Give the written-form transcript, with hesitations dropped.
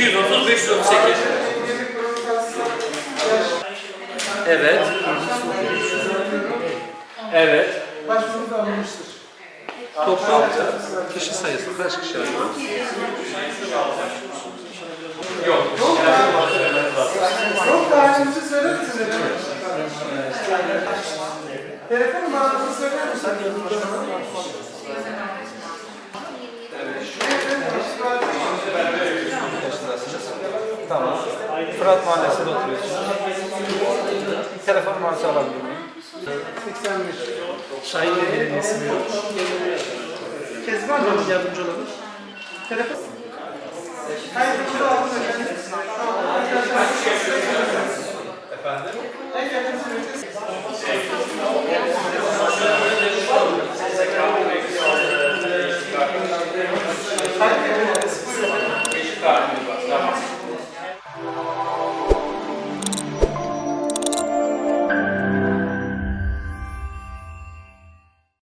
230 538. Evet. Evet. Başvuru da alınmıştır. Toplam kişi sayısı kaç kişi arıyor? Yok. Yok, tarihimizi söyler misiniz? Telefon numarasını söyler misiniz? Tamam. Fırat Mahallesi'nde oturuyorsunuz. Telefon numarası alabilir miyim? 85. Şahin Bey'in ismi yok. Kezban Hanım. Yardımcı olalım. Telefon. Hayır, bunu alın efendim. Efendim? En yakın sürede. Hayır,